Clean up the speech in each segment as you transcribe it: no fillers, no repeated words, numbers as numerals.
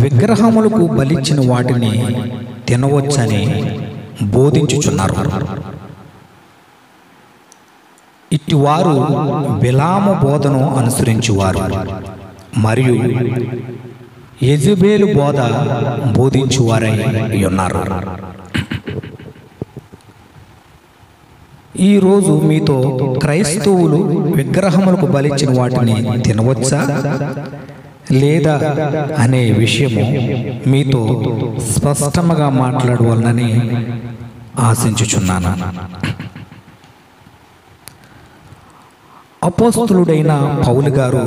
విగ్రహములకు బలిచ్చిన వాటిని తినవచ్చని బోధించుచున్నారు. ఇట్టివారు బిలాము బోధను అనుసరించువారు మరియు యెజెబెలు బోధ బోధించువారై ఉన్నారు. ఈరోజు మీతో క్రైస్తవులు విగ్రహములకు బలిచ్చిన వాటిని తినవచ్చా లేదా అనే విషయము మీతో స్పష్టంగా మాట్లాడవాలని ఆశించుచున్నాను. అపోస్తలుడైన పౌలు గారు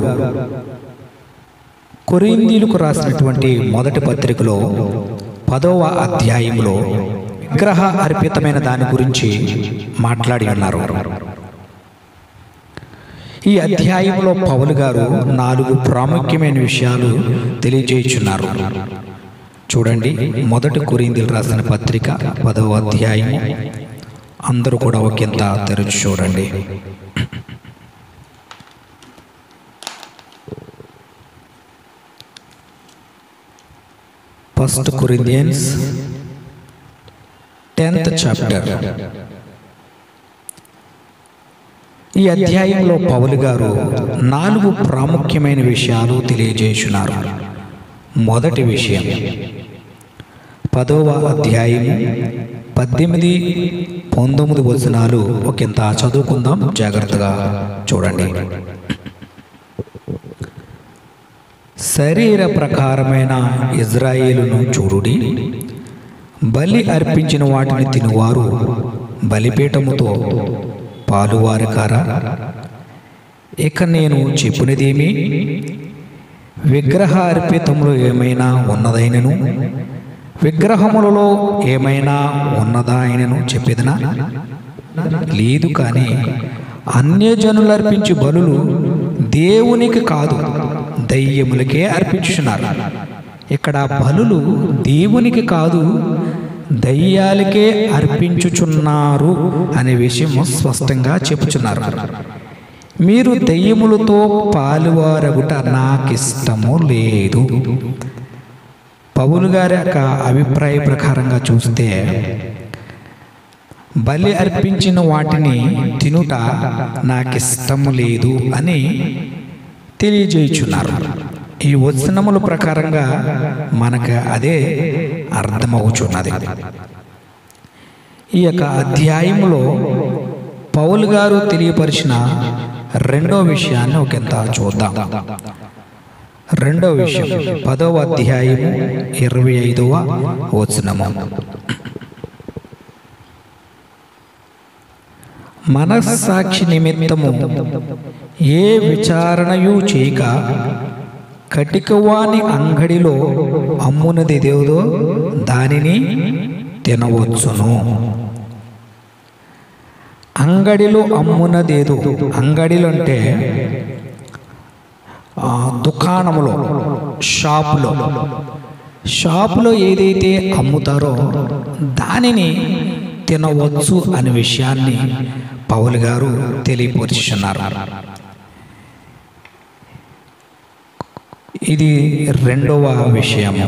కొరింథీయులకు రాసినటువంటి మొదటి పత్రికలో 10వ అధ్యాయంలో విగ్రహ అర్పితమైన దాని గురించి మాట్లాడి ఉన్నారు. ఈ అధ్యాయంలో పౌలు గారు 4 ప్రాముఖ్యమైన విషయాలు తెలియజేయుచున్నారు. చూడండి, మొదటి కొరింథీయులకు రాసిన పత్రిక 10వ అధ్యాయం. అందరూ కూడా ఒకంత తెరచి చూడండి. First Corinthians 10th chapter. ఈ అధ్యాయంలో పౌలు గారు 4 ప్రాముఖ్యమైన విషయాలు తెలియజేస్తున్నారు. మొదటి విషయం 10వ అధ్యాయం 18, 19 వచనాలు ఒకంత చదువుకుందాం. జాగ్రత్తగా చూడండి. శరీర ప్రకారమైన ఇజ్రాయేలును చూడుడి. బలి అర్పించిన వాటిని తినువారు బలిపీఠముతో పాలువారు కారా? ఇక నేను చెప్పునిదేమి? విగ్రహ అర్పితములు ఏమైనా ఉన్నదైనను విగ్రహములలో ఏమైనా ఉన్నదా అయినను చెప్పేదనా? లేదు. కానీ అన్యజనులు అర్పించు బలులు దేవునికి కాదు, దయ్యములకే అర్పించుచున్నారు. ఇక్కడ బలులు దేవునికి కాదు, దయ్యాలకే అర్పించుచున్నారు అనే విషయం స్పష్టంగా చెప్పుచున్నారు. మీరు దయ్యములతో పాలువారగుట నాకిష్టము లేదు. పౌలు గారి యొక్క అభిప్రాయ ప్రకారంగా చూస్తే బలి అర్పించిన వాటిని తినుట నాకిష్టము లేదు అని తెలియజేయుచున్నారు. ఈ వచనముల ప్రకారంగా మనకు అదే అర్థమవుచున్నది. ఈ యొక్క అధ్యాయంలో పౌలు గారు తెలియపరిచిన రెండో విషయాన్ని ఒకంత చూద్దాం. రెండో విషయం 10వ అధ్యాయం 25వ వచనము. మనస్సాక్షి నిమిత్తము ఏ విచారణయు చేయక కటికవాని అంగడిలో అమ్మునదేదో దానిని తినవచ్చును. అంగడిలో అమ్మునదేదో, అంగడిలో అంటే దుకాణంలో, షాపులో ఏదైతే అమ్ముతారో దానిని తినవచ్చు అనే విషయాన్ని పౌలు గారు తెలియపరుచున్నారు. ఇది రెండవ విషయము.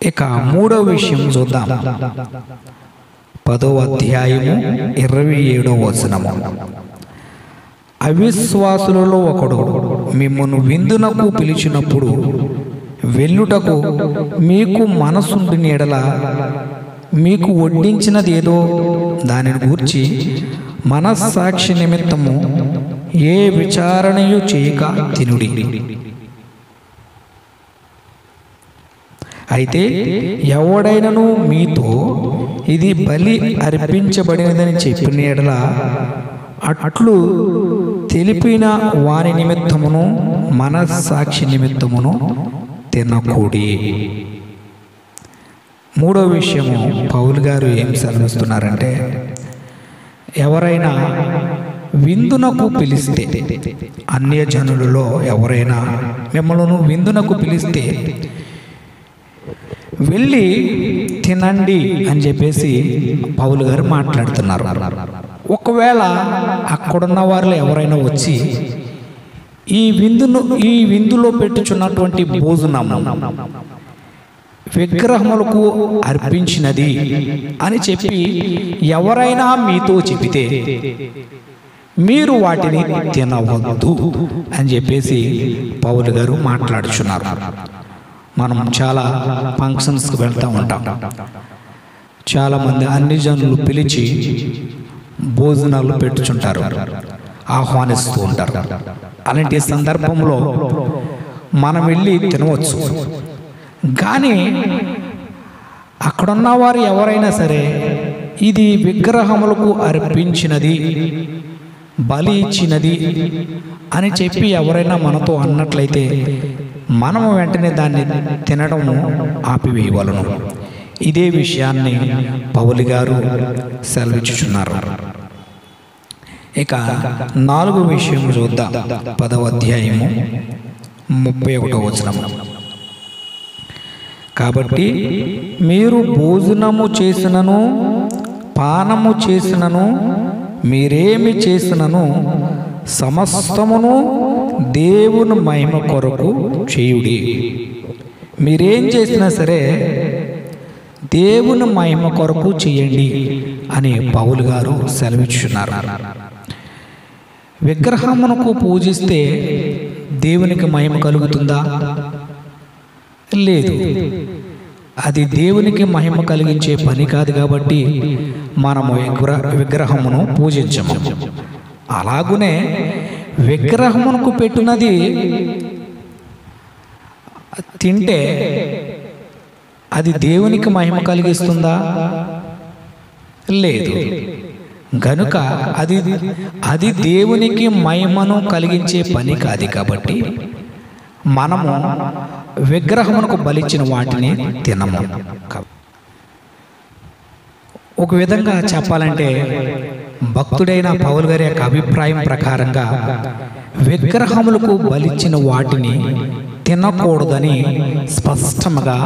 ఇక మూడవ విషయం చూద్దాం. 10వ అధ్యాయము 27వ వచనము. అవిశ్వాసులలో ఒకడు మిమ్మును విందునకు పిలిచినప్పుడు వెళ్ళుటకు మీకు మనసుండిన ఎడల మీకు వడ్డించినదేదో దానిని గూర్చి మనస్సాక్షి నిమిత్తము ఏ విచారణయు చేయక తినుడి. అయితే ఎవడైనను మీతో ఇది బలి అర్పించబడినదని చెప్పిన ఎడల అట్లు తెలిపిన వాని నిమిత్తమును మనస్సాక్షి నిమిత్తమును తినకూడి. మూడో విషయము పౌలు గారు ఏం సెలవిస్తున్నారంటే, ఎవరైనా విందునకు పిలిస్తే, అన్యజనులలో ఎవరైనా మిమ్మల్ని విందునకు పిలిస్తే వెళ్ళి తినండి అని చెప్పేసి పౌలు గారు మాట్లాడుతున్నారు. ఒకవేళ అక్కడున్న వారిలో ఎవరైనా వచ్చి ఈ విందులో పెట్టుచున్నటువంటి భోజనము విగ్రహములకు అర్పించినది అని చెప్పి ఎవరైనా మీతో చెబితే మీరు వాటిని తినవద్దు అని చెప్పేసి పౌలు గారు మాట్లాడుచున్నారు. మనం చాలా ఫంక్షన్స్కి వెళ్తూ ఉంటాం. చాలామంది అన్ని జనులు పిలిచి భోజనాలు పెట్టుచుంటారు, ఆహ్వానిస్తూ ఉంటారు. అలాంటి సందర్భంలో మనం వెళ్ళి తినవచ్చు. కానీ అక్కడున్న వారు ఎవరైనా సరే ఇది విగ్రహములకు అర్పించినది, బలి ఇచ్చినది అని చెప్పి ఎవరైనా మనతో అన్నట్లయితే మనము వెంటనే దాన్ని తినడం ఆపివేయవలను. ఇదే విషయాన్ని పౌలు గారు సెలవిచ్చుచున్నారు. ఇక 4వ విషయం చూద్దాం. 10వ అధ్యాయము 31వ వచనము. కాబట్టి మీరు భోజనము చేసినను పానము చేసినను మీరేమి చేసినను సమస్తమును దేవుని మహిమ కొరకు చేయుడి. మీరేం చేసినా సరే దేవుని మహిమ కొరకు చేయండి అని పౌలు గారు సెలవిచ్చున్నారు. విగ్రహమునకు పూజిస్తే దేవునికి మహిమ కలుగుతుందా? లేదు. అది దేవునికి మహిమ కలిగించే పని కాదు కాబట్టి మనము విగ్రహమును పూజించము. అలాగునే విగ్రహమునకు పెట్టినది తింటే అది దేవునికి మహిమ కలిగిస్తుందా? లేదు. గనుక అది దేవునికి మహిమను కలిగించే పని కాదు కాబట్టి మనము విగ్రహమునకు బలిచ్చిన వాటిని తినము. ఒక విధంగా చెప్పాలంటే భక్తుడైన పౌలు గారి యొక్క అభిప్రాయం ప్రకారంగా విగ్రహములకు బలిచ్చిన వాటిని తినకూడదని స్పష్టంగా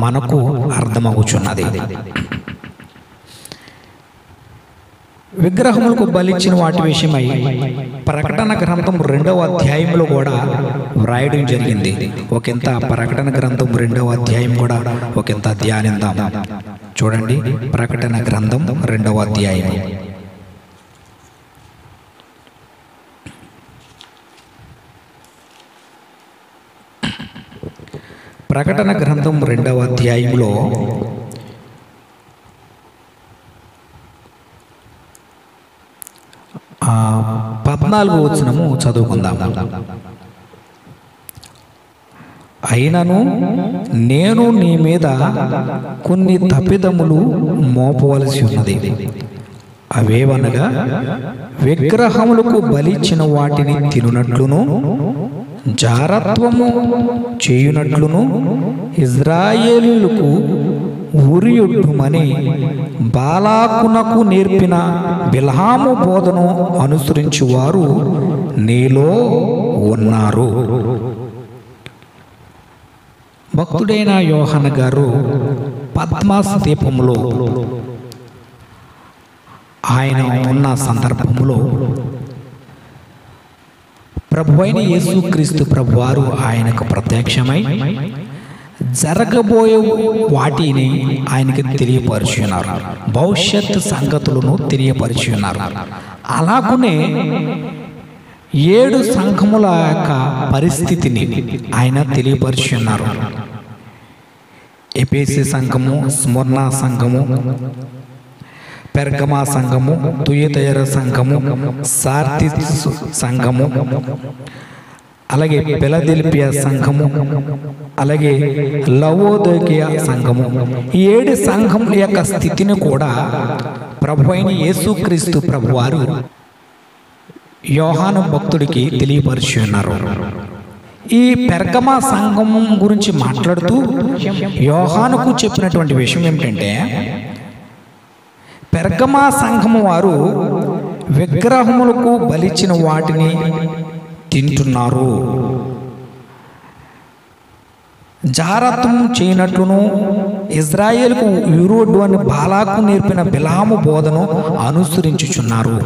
మనకు అర్థమవుచున్నది. విగ్రహములకు బలిచ్చిన వాటి విషయమై ప్రకటన గ్రంథం 2వ అధ్యాయంలో కూడా వ్రాయడం జరిగింది. ఒకంత ప్రకటన గ్రంథం 2వ అధ్యాయం కూడా ఒకంత ధ్యానిద్దాం. చూడండి, ప్రకటన గ్రంథం 2వ అధ్యాయం. ప్రకటన గ్రంథం 2వ అధ్యాయంలో 14వ వచనము చదువుకుందాం. అయినను నేను నీ మీద కొన్ని తప్పిదములు మోపవలసి ఉన్నది. అవేవనగా విగ్రహములకు బలిచ్చిన వాటిని తినునట్లును జారత్వము చేయునట్లును ఇజ్రాయేలీయులకు ఉరియొడ్డుమని బాలాకునకు నేర్పిన బిల్హాము బోధను అనుసరించువారు నీలో ఉన్నారు. భక్తుడైన యోహాను గారు పద్మాస్ దీపంలో ఆయన ఉన్న సందర్భంలో ప్రభువైన యేసుక్రీస్తు ప్రభువారు ఆయనకు ప్రత్యక్షమై జరగబోయే వాటిని ఆయనకి తెలియపరుచున్నారు, భవిష్యత్ సంగతులను తెలియపరుచున్నారు. అలాగునే 7 సంఘముల యొక్క పరిస్థితిని ఆయన తెలియపరుచున్నారు. ఎఫెసీ సంఘము, స్ముర్నా సంఘము, పెర్గమా సంఘము, తుయతైర సంఘము, సార్దిస్ సంఘము, అలాగే ఫిలదెల్ఫియా సంఘము, అలాగే లవోదోకియా సంఘము. ఈ 7 సంఘముల యొక్క స్థితిని కూడా ప్రభువైన యేసుక్రీస్తు ప్రభువారు యోహాను భక్తుడికి తెలియపరుచున్నారు. ఈ పెర్గమా సంఘం గురించి మాట్లాడుతూ యోహానుకు చెప్పినటువంటి విషయం ఏమిటంటే, పెర్గమా సంఘము వారు విగ్రహములకు బలిచ్చిన వాటిని తింటున్నారు, జారత్వం చేయనట్లును ఇజ్రాయేలుకు యూరోడు అని బాలాకు నేర్పిన బిలాము బోధను అనుసరించుచున్నారు.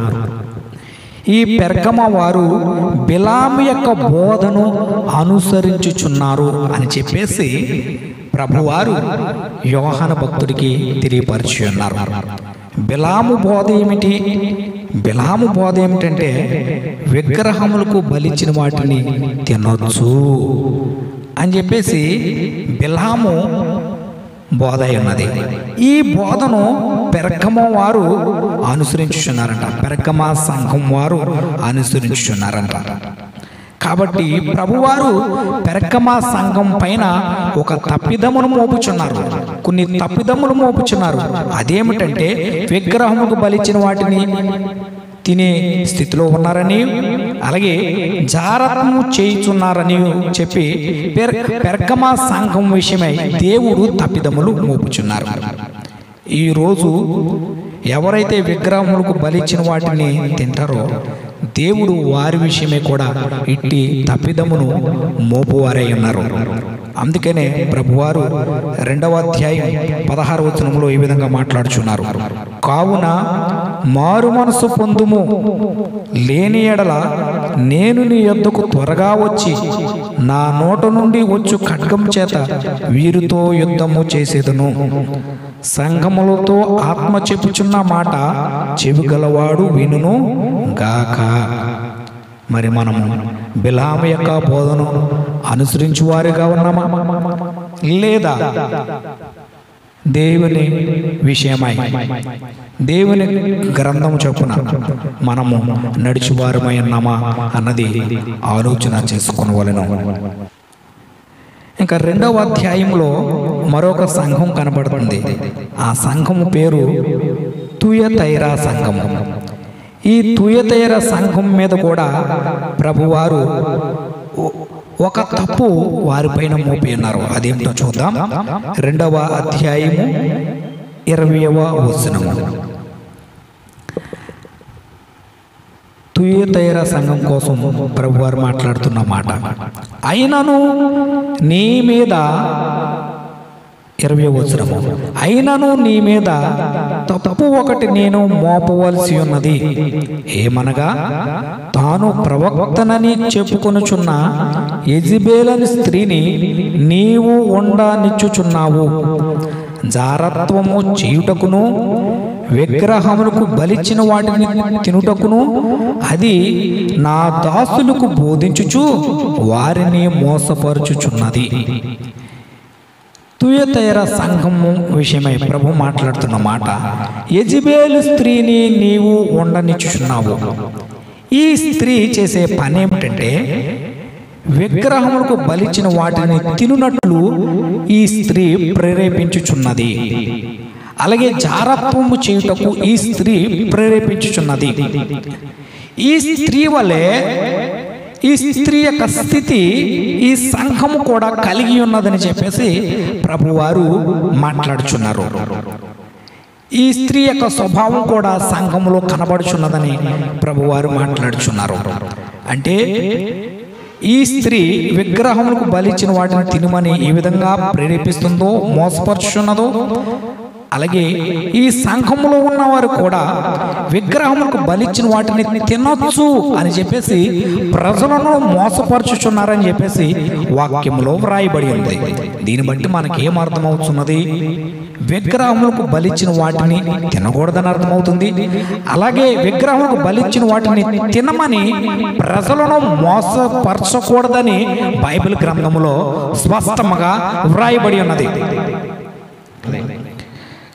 ఈ పెర్గమ వారు బిలాము యొక్క బోధను అనుసరించుచున్నారు అని చెప్పేసి ప్రభువారు యోహాను భక్తుడికి తెలియపరిచి ఉన్నారు. బిలాము బోధ ఏమిటి? బిలాము బోధ ఏమిటంటే విగ్రహములకు బలిచిన వాటిని తినొచ్చు అని చెప్పేసి బిలాము బోధ ఉన్నది. ఈ బోధను పెర్గమ వారు అనుసరించుచున్నారంట. పెర్గమ సంఘం వారు అనుసరించుచున్నారంట. కాబట్టి ప్రభువారు పెర్గమ సంఘం పైన ఒక తప్పిదమును మోపుచున్నారు, కొన్ని తప్పిదములు మోపుచున్నారు. అదేమిటంటే విగ్రహముకు బలిచిన వాటిని తినే స్థితిలో ఉన్నారని, అలాగే జారత్వము చేయుచున్నారని చెప్పి పెర్గమ సంఘం విషయమై దేవుడు తప్పిదములు మోపుచున్నారు. ఈరోజు ఎవరైతే విగ్రహములకు బలిచ్చిన వాటిని తింటారో దేవుడు వారి విషయమే కూడా ఇట్టి తప్పిదమును మోపువారై ఉన్నారు. అందుకనే ప్రభువారు 2వ అధ్యాయం 16వ వచనంలో ఈ విధంగా మాట్లాడుచున్నారు. కావున మారు మనసు పొందుము, లేని ఎడల నేను నీ యొద్దకు త్వరగా వచ్చి నా నోట నుండి వచ్చు ఖడ్గం చేత వీరితో యుద్ధము చేసేదను. సంఘములతో ఆత్మ చెప్పుచున్న మాట చెవిగలవాడు వినును గాక. మరి మనము బిలాము యొక్క బోధను అనుసరించు వారిగా ఉన్నామా, లేదా దేవుని విషయమై దేవుని గ్రంథం చొప్పున మనము నడిచివారమై ఉన్నామా అన్నది ఆలోచన చేసుకొనవలెను. ఇంకా 2వ అధ్యాయంలో మరొక సంఘం కనబడుతుంది. ఆ సంఘము పేరు తుయతైరా సంఘము. ఈ తుయతైరా సంఘం మీద కూడా ప్రభువారు ఒక తప్పు వారిపైన మోపి ఉన్నారు. అదేమిటో చూద్దాం. 2వ అధ్యాయము 20వ వచనము. తుయతైరా సంఘం కోసం ప్రభువారు మాట్లాడుతున్న మాట, అయినను నీ మీద 20వ వచనము, అయినను నీ మీద తప్పు ఒకటి నేను మోపవలసి ఉన్నది. ఏమనగా తాను ప్రవక్తనని చెప్పుకొనుచున్న యెజబెలు స్త్రీని నీవు ఉండనిచ్చుచున్నావు. జారత్వము చేయుటకును విగ్రహములకు బలిచ్చిన వాటిని తినుటకును అది నా దాసులకు బోధించుచు వారిని మోసపరుచుచున్నది. తుయతైరా సంఘము విషయమై ప్రభు మాట్లాడుతున్న మాట, యెజబెలు స్త్రీని నీవు ఉండనిచ్చుచున్నావు. ఈ స్త్రీ చేసే పని ఏమిటంటే విగ్రహములకు బలిచ్చిన వాటిని తినునట్లు ఈ స్త్రీ ప్రేరేపించుచున్నది. అలాగే జారత్వము చేయుటకు ఈ స్త్రీ ప్రేరేపించుచున్నది. ఈ స్త్రీ వలె ఈ స్త్రీ యొక్క స్థితి ఈ సంఘము కూడా కలిగి ఉన్నదని చెప్పేసి ప్రభువారు మాట్లాడుచున్నారు. ఈ స్త్రీ యొక్క స్వభావం కూడా సంఘములో కనబడుచున్నదని ప్రభువారు మాట్లాడుచున్నారు. అంటే ఈ స్త్రీ విగ్రహములకు బలిచ్చిన వాటిని తినమని ఏ విధంగా ప్రేరేపిస్తుందో, మోసపరుచున్నదో, అలాగే ఈ సంఘములో ఉన్నవారు కూడా విగ్రహములకు బలిచ్చిన వాటిని తినొచ్చు అని చెప్పేసి ప్రజలను మోసపరుచుచున్నారని చెప్పేసి వాక్యంలో వ్రాయబడి ఉంది. దీన్ని బట్టి మనకేం అర్థమవుతున్నది? విగ్రహములకు బలిచ్చిన వాటిని తినకూడదని అర్థమవుతుంది. అలాగే విగ్రహములకు బలిచ్చిన వాటిని తినమని ప్రజలను మోసపరచకూడదని బైబిల్ గ్రంథములో స్పష్టంగా వ్రాయబడి ఉన్నది.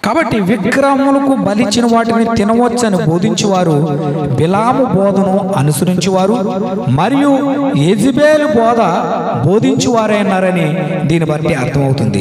కాబట్టి విగ్రహములకు బలిచ్చిన వాటిని తినవచ్చని బోధించేవారు బిలాము బోధను అనుసరించేవారు మరియు యెజబెలు బోధ బోధించేవారైనారని దీన్ని బట్టి అర్థమవుతుంది.